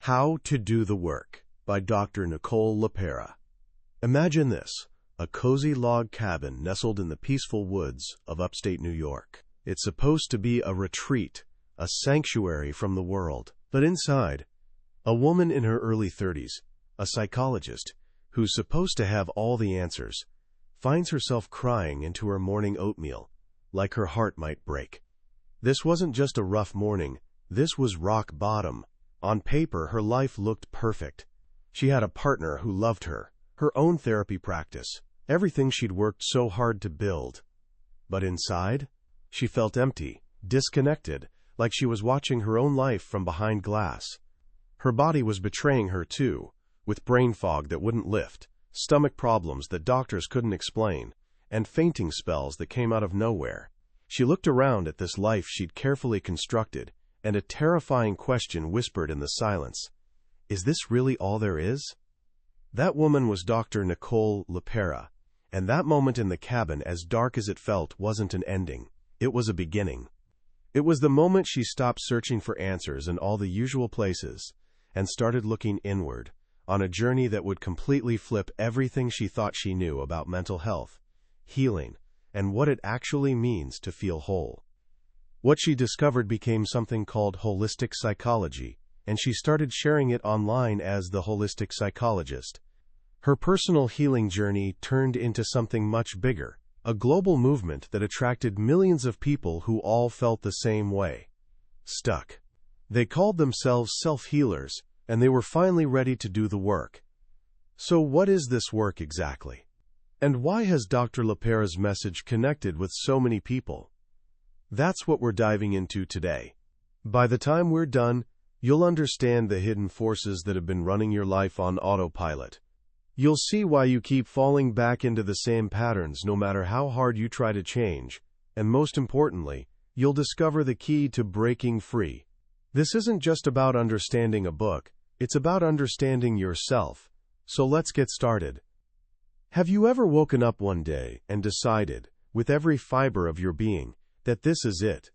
How to Do the Work by Dr. Nicole LePera. Imagine this, a cozy log cabin nestled in the peaceful woods of upstate New York. It's supposed to be a retreat, a sanctuary from the world. But inside, a woman in her early 30s, a psychologist, who's supposed to have all the answers, finds herself crying into her morning oatmeal, like her heart might break. This wasn't just a rough morning, this was rock bottom. On paper, her life looked perfect. She had a partner who loved her, her own therapy practice, everything she'd worked so hard to build. But inside, she felt empty, disconnected, like she was watching her own life from behind glass. Her body was betraying her too, with brain fog that wouldn't lift, stomach problems that doctors couldn't explain, and fainting spells that came out of nowhere. She looked around at this life she'd carefully constructed, and a terrifying question whispered in the silence. Is this really all there is? That woman was Dr. Nicole LePera, and that moment in the cabin, as dark as it felt, wasn't an ending. It was a beginning. It was the moment she stopped searching for answers in all the usual places and started looking inward, on a journey that would completely flip everything she thought she knew about mental health, healing, and what it actually means to feel whole. What she discovered became something called holistic psychology, and she started sharing it online as the holistic psychologist. Her personal healing journey turned into something much bigger, a global movement that attracted millions of people who all felt the same way. Stuck. They called themselves self-healers, and they were finally ready to do the work. So what is this work exactly? And why has Dr. LePera's message connected with so many people? That's what we're diving into today. By the time we're done, you'll understand the hidden forces that have been running your life on autopilot. You'll see why you keep falling back into the same patterns no matter how hard you try to change, and most importantly, you'll discover the key to breaking free. This isn't just about understanding a book, it's about understanding yourself. So let's get started. Have you ever woken up one day and decided, with every fiber of your being, that this is it?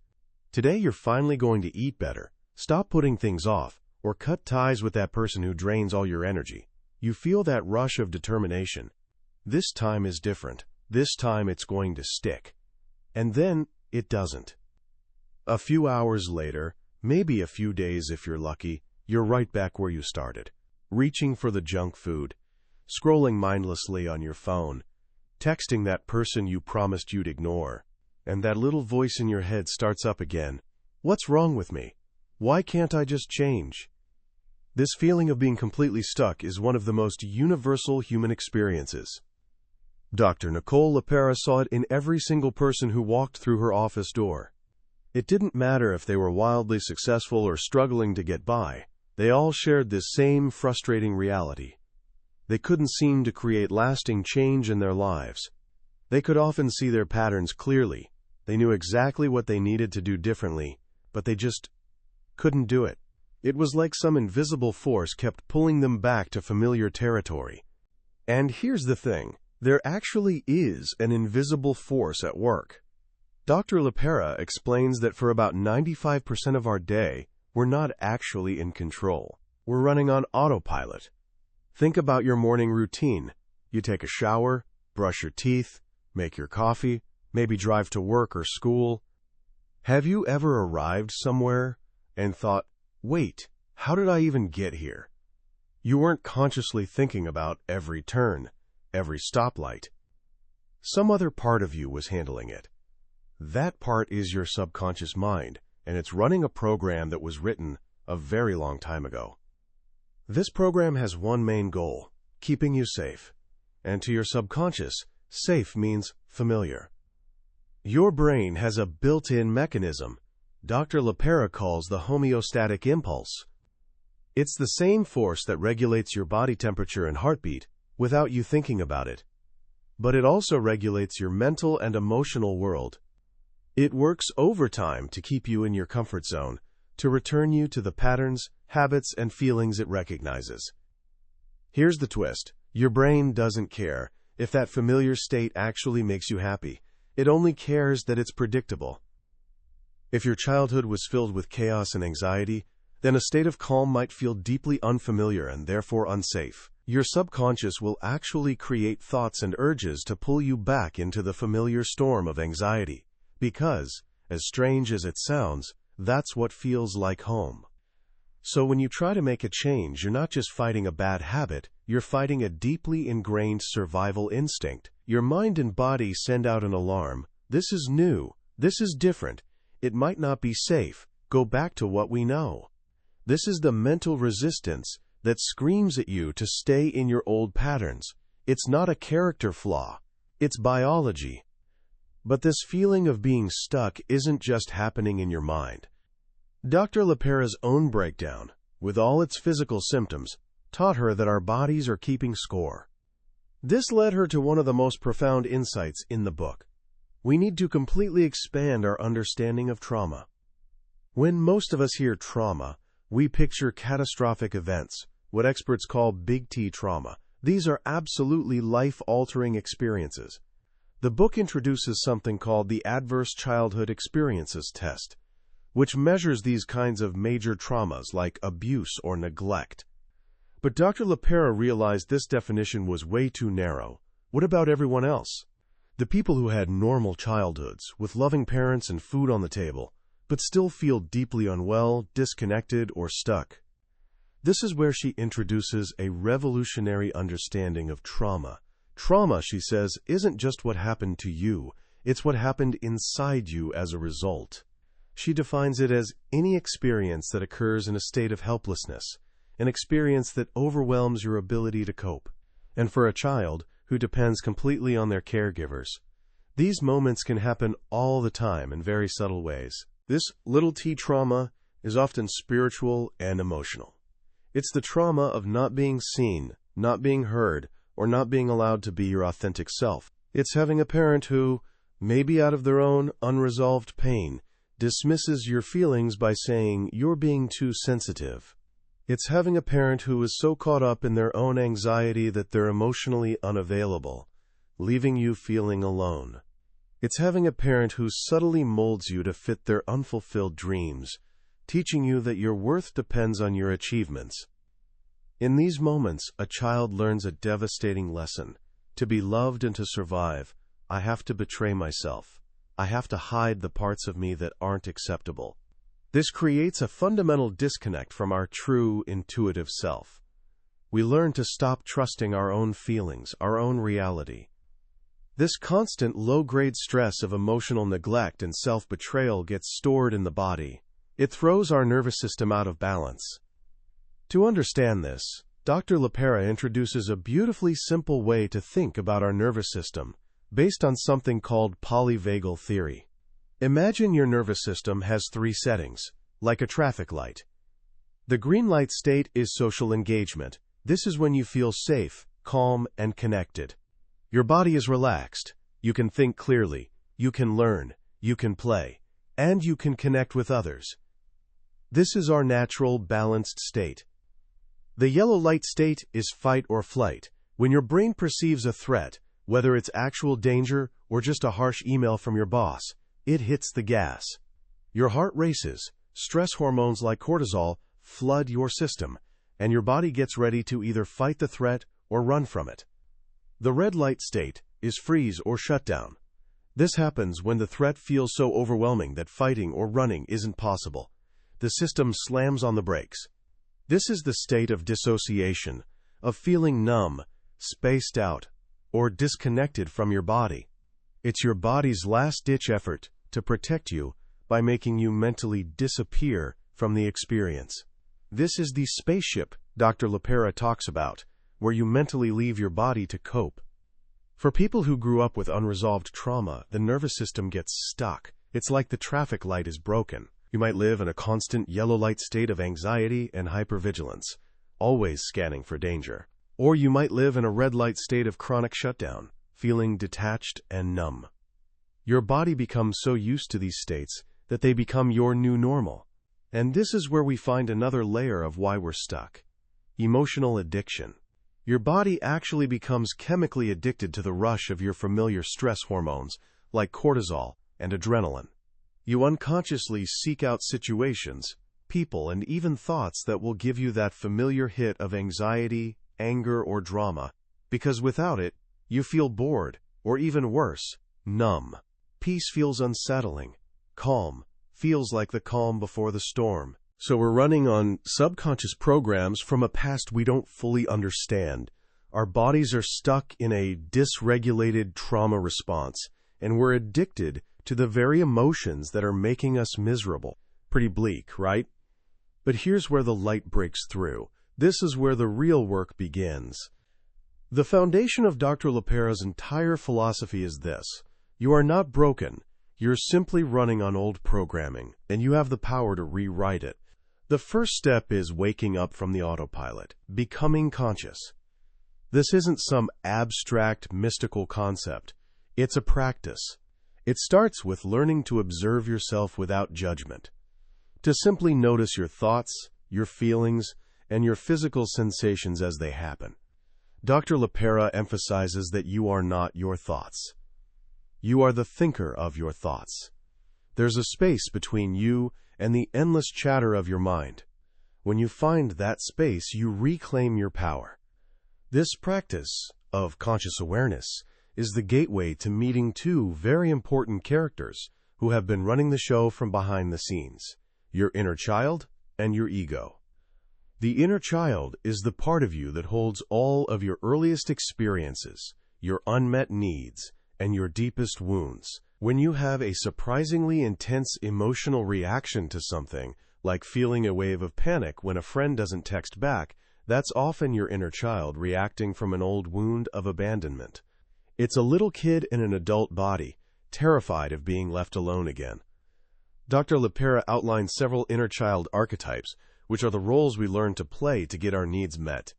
Today you're finally going to eat better, stop putting things off, or cut ties with that person who drains all your energy. You feel that rush of determination. This time is different. This time it's going to stick. And then it doesn't. A few hours later, maybe a few days if you're lucky, you're right back where you started, reaching for the junk food, scrolling mindlessly on your phone, texting that person you promised you'd ignore. And that little voice in your head starts up again. What's wrong with me? Why can't I just change? This feeling of being completely stuck is one of the most universal human experiences. Dr. Nicole LePera saw it in every single person who walked through her office door. It didn't matter if they were wildly successful or struggling to get by. They all shared this same frustrating reality. They couldn't seem to create lasting change in their lives. They could often see their patterns clearly. They knew exactly what they needed to do differently, but they just couldn't do it. It was like some invisible force kept pulling them back to familiar territory. And here's the thing, there actually is an invisible force at work. Dr. LePera explains that for about 95% of our day, we're not actually in control. We're running on autopilot. Think about your morning routine. You take a shower, brush your teeth, make your coffee, maybe drive to work or school. Have you ever arrived somewhere and thought, wait, how did I even get here? You weren't consciously thinking about every turn, every stoplight. Some other part of you was handling it. That part is your subconscious mind, and it's running a program that was written a very long time ago. This program has one main goal, keeping you safe. And to your subconscious, safe means familiar. Your brain has a built-in mechanism Dr. LePera calls the homeostatic impulse. It's the same force that regulates your body temperature and heartbeat without you thinking about it. But it also regulates your mental and emotional world. It works overtime to keep you in your comfort zone, to return you to the patterns, habits, and feelings it recognizes. Here's the twist. Your brain doesn't care if that familiar state actually makes you happy. It only cares that it's predictable. If your childhood was filled with chaos and anxiety, then a state of calm might feel deeply unfamiliar and therefore unsafe. Your subconscious will actually create thoughts and urges to pull you back into the familiar storm of anxiety, because, as strange as it sounds, that's what feels like home. So when you try to make a change, you're not just fighting a bad habit, you're fighting a deeply ingrained survival instinct. Your mind and body send out an alarm. This is new. This is different. It might not be safe. Go back to what we know. This is the mental resistance that screams at you to stay in your old patterns. It's not a character flaw. It's biology. But this feeling of being stuck isn't just happening in your mind. Dr. LePera's own breakdown, with all its physical symptoms, taught her that our bodies are keeping score. This led her to one of the most profound insights in the book. We need to completely expand our understanding of trauma. When most of us hear trauma, we picture catastrophic events, what experts call big T trauma. These are absolutely life-altering experiences. The book introduces something called the Adverse Childhood Experiences Test, which measures these kinds of major traumas like abuse or neglect. But Dr. LePera realized this definition was way too narrow. What about everyone else? The people who had normal childhoods, with loving parents and food on the table, but still feel deeply unwell, disconnected, or stuck. This is where she introduces a revolutionary understanding of trauma. Trauma, she says, isn't just what happened to you, it's what happened inside you as a result. She defines it as any experience that occurs in a state of helplessness, an experience that overwhelms your ability to cope. And for a child who depends completely on their caregivers, these moments can happen all the time in very subtle ways. This little t trauma is often spiritual and emotional. It's the trauma of not being seen, not being heard, or not being allowed to be your authentic self. It's having a parent who, maybe out of their own unresolved pain, dismisses your feelings by saying you're being too sensitive. It's having a parent who is so caught up in their own anxiety that they're emotionally unavailable, leaving you feeling alone. It's having a parent who subtly molds you to fit their unfulfilled dreams, teaching you that your worth depends on your achievements. In these moments, a child learns a devastating lesson. To be loved and to survive, I have to betray myself. I have to hide the parts of me that aren't acceptable. This creates a fundamental disconnect from our true, intuitive self. We learn to stop trusting our own feelings, our own reality. This constant low-grade stress of emotional neglect and self-betrayal gets stored in the body. It throws our nervous system out of balance. To understand this, Dr. LePera introduces a beautifully simple way to think about our nervous system, based on something called polyvagal theory. Imagine your nervous system has 3 settings, like a traffic light. The green light state is social engagement. This is when you feel safe, calm, and connected. Your body is relaxed. You can think clearly. You can learn. You can play. And you can connect with others. This is our natural, balanced state. The yellow light state is fight or flight. When your brain perceives a threat, whether it's actual danger or just a harsh email from your boss, it hits the gas. Your heart races. Stress hormones like cortisol flood your system, and your body gets ready to either fight the threat or run from it. The red light state is freeze or shutdown. This happens when the threat feels so overwhelming that fighting or running isn't possible. The system slams on the brakes. This is the state of dissociation, of feeling numb, spaced out, or disconnected from your body. It's your body's last-ditch effort to protect you by making you mentally disappear from the experience. This is the spaceship Dr. LePera talks about, where you mentally leave your body to cope. For people who grew up with unresolved trauma, the nervous system gets stuck. It's like the traffic light is broken. You might live in a constant yellow light state of anxiety and hypervigilance, always scanning for danger. Or you might live in a red light state of chronic shutdown, feeling detached and numb. Your body becomes so used to these states that they become your new normal. And this is where we find another layer of why we're stuck. Emotional addiction. Your body actually becomes chemically addicted to the rush of your familiar stress hormones, like cortisol and adrenaline. You unconsciously seek out situations, people, and even thoughts that will give you that familiar hit of anxiety, anger, or drama, because without it, you feel bored, or even worse, numb. Peace feels unsettling. Calm feels like the calm before the storm. So we're running on subconscious programs from a past we don't fully understand. Our bodies are stuck in a dysregulated trauma response, and we're addicted to the very emotions that are making us miserable. Pretty bleak, right? But here's where the light breaks through. This is where the real work begins. The foundation of Dr. LePera's entire philosophy is this: you are not broken. You're simply running on old programming, and you have the power to rewrite it. The first step is waking up from the autopilot, becoming conscious. This isn't some abstract, mystical concept. It's a practice. It starts with learning to observe yourself without judgment, to simply notice your thoughts, your feelings, and your physical sensations as they happen. Dr. LePera emphasizes that you are not your thoughts. You are the thinker of your thoughts. There's a space between you and the endless chatter of your mind. When you find that space, you reclaim your power. This practice of conscious awareness is the gateway to meeting two very important characters who have been running the show from behind the scenes: your inner child and your ego. The inner child is the part of you that holds all of your earliest experiences, your unmet needs, and your deepest wounds. When you have a surprisingly intense emotional reaction to something, like feeling a wave of panic when a friend doesn't text back, that's often your inner child reacting from an old wound of abandonment. It's a little kid in an adult body, terrified of being left alone again. Dr. LePera outlines several inner child archetypes, which are the roles we learn to play to get our needs met.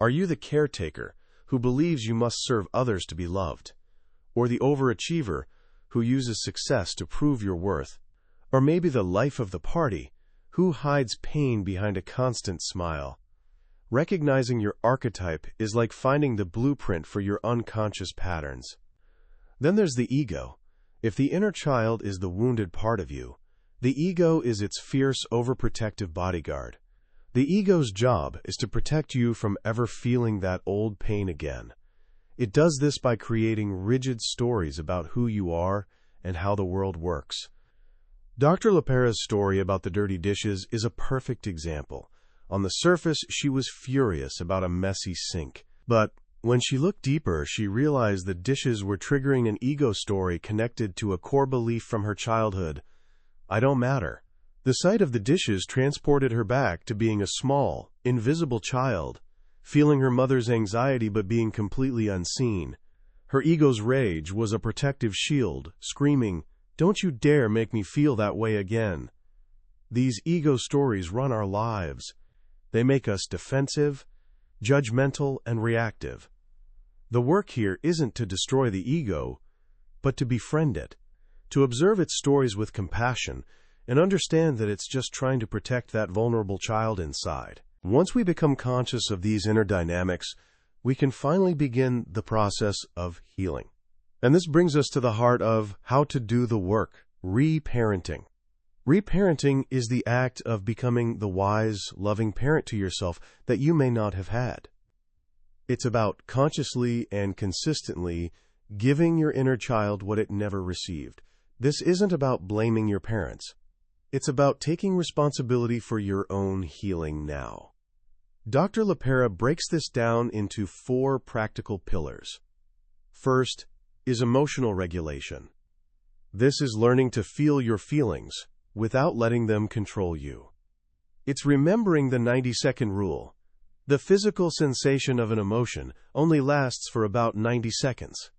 Are you the caretaker, who believes you must serve others to be loved? Or the overachiever, who uses success to prove your worth? Or maybe the life of the party, who hides pain behind a constant smile? Recognizing your archetype is like finding the blueprint for your unconscious patterns. Then there's the ego. If the inner child is the wounded part of you, the ego is its fierce, overprotective bodyguard. The ego's job is to protect you from ever feeling that old pain again. It does this by creating rigid stories about who you are and how the world works. Dr. LePera's story about the dirty dishes is a perfect example. On the surface, she was furious about a messy sink. But when she looked deeper, she realized the dishes were triggering an ego story connected to a core belief from her childhood: I don't matter. The sight of the dishes transported her back to being a small, invisible child, feeling her mother's anxiety but being completely unseen. Her ego's rage was a protective shield, screaming, "Don't you dare make me feel that way again." These ego stories run our lives. They make us defensive, judgmental, and reactive. The work here isn't to destroy the ego, but to befriend it, to observe its stories with compassion, and understand that it's just trying to protect that vulnerable child inside. Once we become conscious of these inner dynamics, we can finally begin the process of healing. And this brings us to the heart of how to do the work: reparenting. Reparenting is the act of becoming the wise, loving parent to yourself that you may not have had. It's about consciously and consistently giving your inner child what it never received. This isn't about blaming your parents. It's about taking responsibility for your own healing now. Dr. LePera breaks this down into 4 practical pillars. First is emotional regulation. This is learning to feel your feelings without letting them control you. It's remembering the 90-second rule. The physical sensation of an emotion only lasts for about 90 seconds.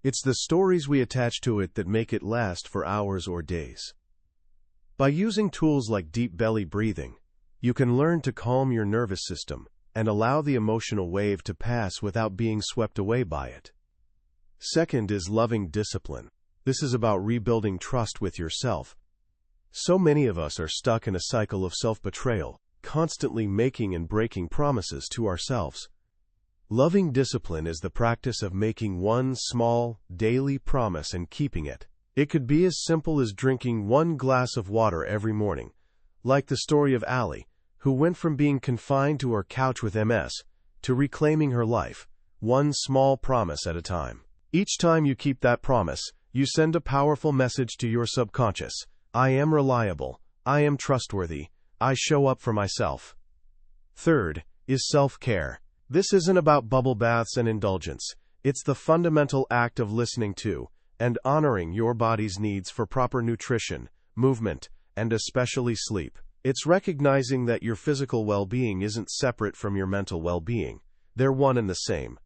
It's the stories we attach to it that make it last for hours or days. By using tools like deep belly breathing, you can learn to calm your nervous system and allow the emotional wave to pass without being swept away by it. Second is loving discipline. This is about rebuilding trust with yourself. So many of us are stuck in a cycle of self-betrayal, constantly making and breaking promises to ourselves. Loving discipline is the practice of making one small, daily promise and keeping it. It could be as simple as drinking 1 glass of water every morning, like the story of Allie, who went from being confined to her couch with MS to reclaiming her life, one small promise at a time. Each time you keep that promise, you send a powerful message to your subconscious. I am reliable. I am trustworthy. I show up for myself. Third is self-care. This isn't about bubble baths and indulgence. It's the fundamental act of listening to and honoring your body's needs for proper nutrition, movement, and especially sleep. It's recognizing that your physical well-being isn't separate from your mental well-being. They're one and the same.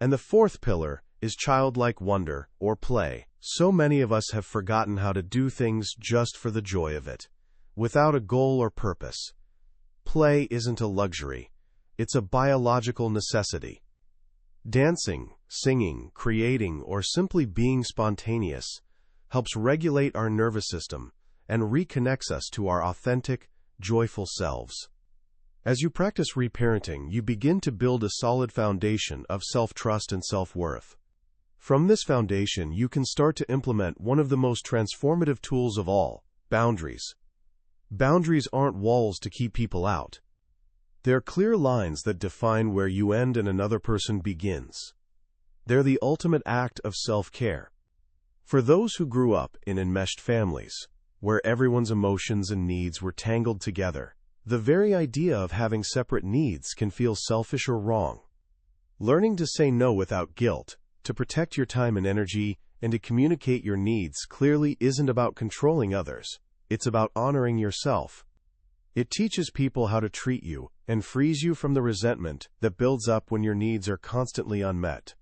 And the fourth pillar is childlike wonder or play. So many of us have forgotten how to do things just for the joy of it, without a goal or purpose. Play isn't a luxury. It's a biological necessity. Dancing, singing, creating, or simply being spontaneous helps regulate our nervous system and reconnects us to our authentic, joyful selves. As you practice reparenting, you begin to build a solid foundation of self-trust and self-worth. From this foundation, you can start to implement one of the most transformative tools of all, boundaries. Boundaries aren't walls to keep people out. They're clear lines that define where you end and another person begins. They're the ultimate act of self-care. For those who grew up in enmeshed families, where everyone's emotions and needs were tangled together, the very idea of having separate needs can feel selfish or wrong. Learning to say no without guilt, to protect your time and energy, and to communicate your needs clearly isn't about controlling others. It's about honoring yourself. It teaches people how to treat you and frees you from the resentment that builds up when your needs are constantly unmet.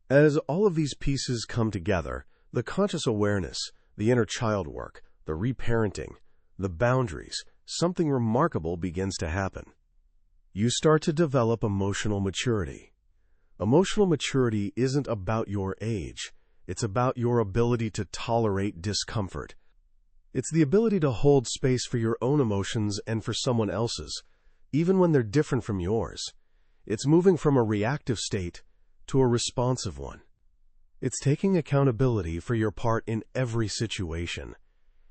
As all of these pieces come together, the conscious awareness, the inner child work, the reparenting, the boundaries, something remarkable begins to happen. You start to develop emotional maturity. Emotional maturity isn't about your age. It's about your ability to tolerate discomfort. It's the ability to hold space for your own emotions and for someone else's, even when they're different from yours. It's moving from a reactive state to a responsive one. It's taking accountability for your part in every situation.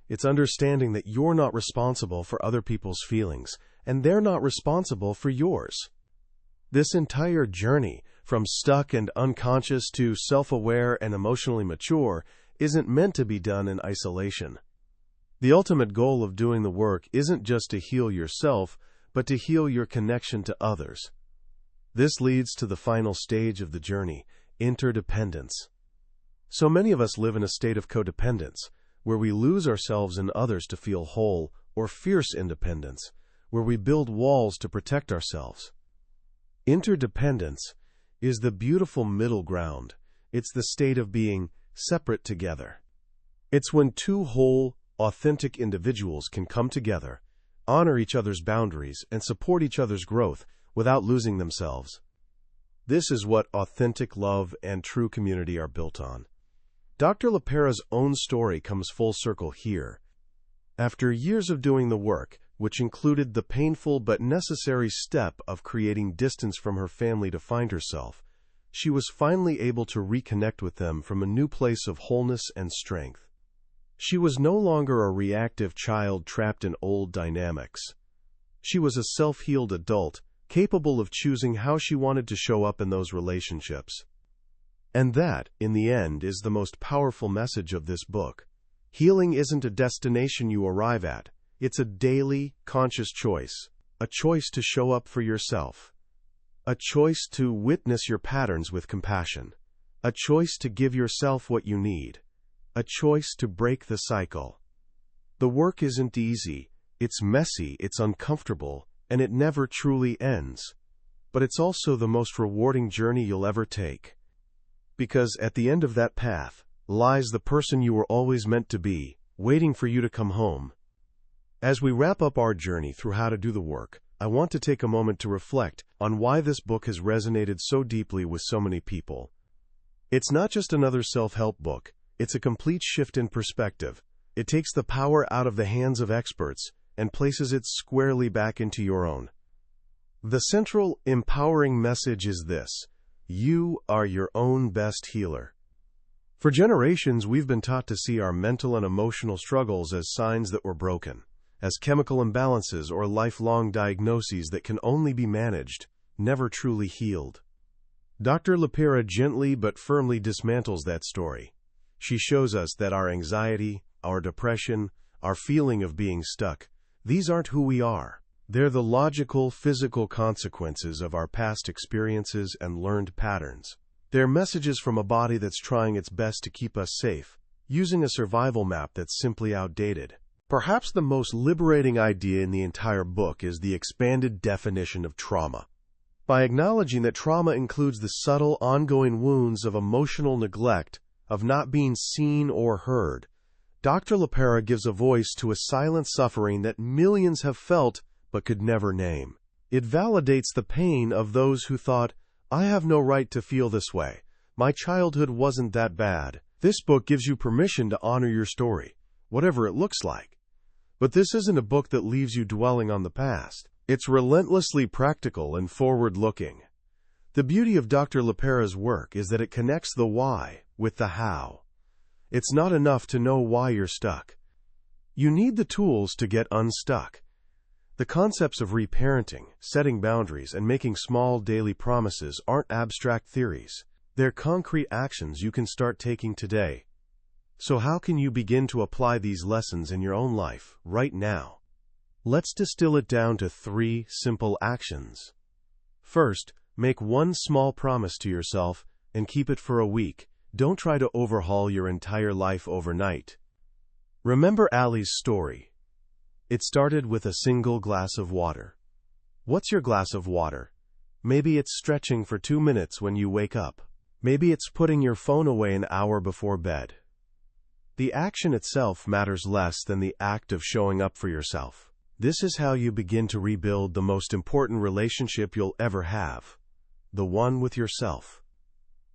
It's understanding that you're not responsible for other people's feelings, and they're not responsible for yours. This entire journey, from stuck and unconscious to self-aware and emotionally mature, isn't meant to be done in isolation. The ultimate goal of doing the work isn't just to heal yourself, but to heal your connection to others. This leads to the final stage of the journey, interdependence. So many of us live in a state of codependence, where we lose ourselves in others to feel whole, or fierce independence, where we build walls to protect ourselves. Interdependence is the beautiful middle ground. It's the state of being separate together. It's when two whole, authentic individuals can come together, honor each other's boundaries, and support each other's growth without losing themselves. This is what authentic love and true community are built on. Dr. LePera's own story comes full circle here. After years of doing the work, which included the painful but necessary step of creating distance from her family to find herself, she was finally able to reconnect with them from a new place of wholeness and strength. She was no longer a reactive child trapped in old dynamics. She was a self-healed adult, capable of choosing how she wanted to show up in those relationships. And that, in the end, is the most powerful message of this book. Healing isn't a destination you arrive at. It's a daily, conscious choice. A choice to show up for yourself. A choice to witness your patterns with compassion. A choice to give yourself what you need. A choice to break the cycle. The work isn't easy. It's messy, it's uncomfortable, and it never truly ends. But it's also the most rewarding journey you'll ever take. Because at the end of that path lies the person you were always meant to be, waiting for you to come home. As we wrap up our journey through how to do the work, I want to take a moment to reflect on why this book has resonated so deeply with so many people. It's not just another self-help book. It's a complete shift in perspective. It takes the power out of the hands of experts and places it squarely back into your own. The central, empowering message is this: you are your own best healer. For generations, we've been taught to see our mental and emotional struggles as signs that we're broken. as chemical imbalances or lifelong diagnoses that can only be managed, never truly healed. Dr. LePera gently but firmly dismantles that story. She shows us that our anxiety, our depression, our feeling of being stuck, these aren't who we are. They're the logical, physical consequences of our past experiences and learned patterns. They're messages from a body that's trying its best to keep us safe, using a survival map that's simply outdated. Perhaps the most liberating idea in the entire book is the expanded definition of trauma. By acknowledging that trauma includes the subtle, ongoing wounds of emotional neglect, of not being seen or heard, Dr. LePera gives a voice to a silent suffering that millions have felt but could never name. It validates the pain of those who thought, "I have no right to feel this way. My childhood wasn't that bad." This book gives you permission to honor your story, whatever it looks like. But this isn't a book that leaves you dwelling on the past. It's relentlessly practical and forward-looking. The beauty of Dr. LePera's work is that it connects the why with the how. It's not enough to know why you're stuck. You need the tools to get unstuck. The concepts of reparenting, setting boundaries, and making small daily promises aren't abstract theories. They're concrete actions you can start taking today. So how can you begin to apply these lessons in your own life, right now? Let's distill it down to 3 simple actions. First, make one small promise to yourself and keep it for a week. Don't try to overhaul your entire life overnight. Remember Allie's story. It started with a single glass of water. What's your glass of water? Maybe it's stretching for 2 minutes when you wake up. Maybe it's putting your phone away an hour before bed. The action itself matters less than the act of showing up for yourself. This is how you begin to rebuild the most important relationship you'll ever have, the one with yourself.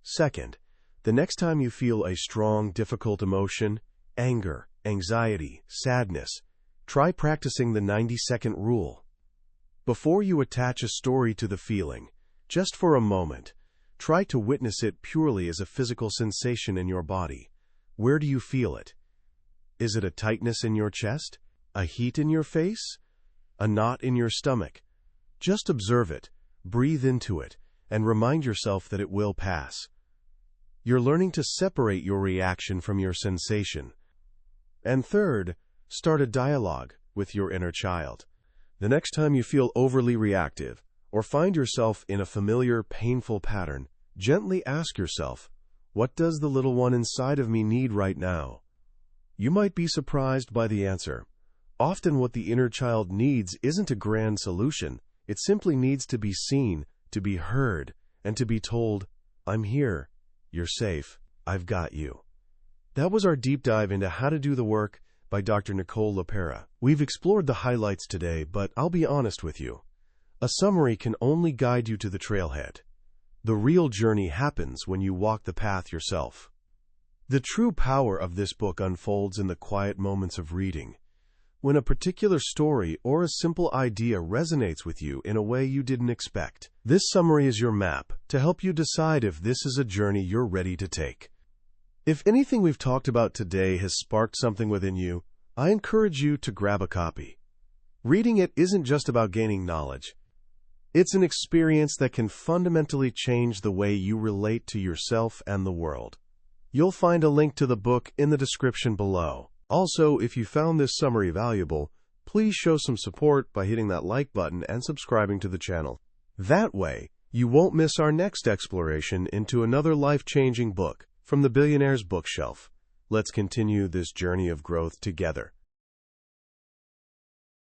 Second, the next time you feel a strong, difficult emotion, anger, anxiety, sadness, try practicing the 90-second rule. Before you attach a story to the feeling, just for a moment, try to witness it purely as a physical sensation in your body. Where do you feel it? Is it a tightness in your chest? A heat in your face? A knot in your stomach? Just observe it, breathe into it, and remind yourself that it will pass. You're learning to separate your reaction from your sensation. And third, start a dialogue with your inner child. The next time you feel overly reactive or find yourself in a familiar, painful pattern, gently ask yourself, what does the little one inside of me need right now? You might be surprised by the answer. Often what the inner child needs isn't a grand solution. It simply needs to be seen, to be heard, and to be told, "I'm here. You're safe. I've got you." That was our deep dive into How to Do the Work by Dr. Nicole LePera. We've explored the highlights today, but I'll be honest with you. A summary can only guide you to the trailhead. The real journey happens when you walk the path yourself. The true power of this book unfolds in the quiet moments of reading, when a particular story or a simple idea resonates with you in a way you didn't expect. This summary is your map to help you decide if this is a journey you're ready to take. If anything we've talked about today has sparked something within you, I encourage you to grab a copy. Reading it isn't just about gaining knowledge. It's an experience that can fundamentally change the way you relate to yourself and the world. You'll find a link to the book in the description below. Also, if you found this summary valuable, please show some support by hitting that like button and subscribing to the channel. That way, you won't miss our next exploration into another life-changing book from the Billionaire's Bookshelf. Let's continue this journey of growth together.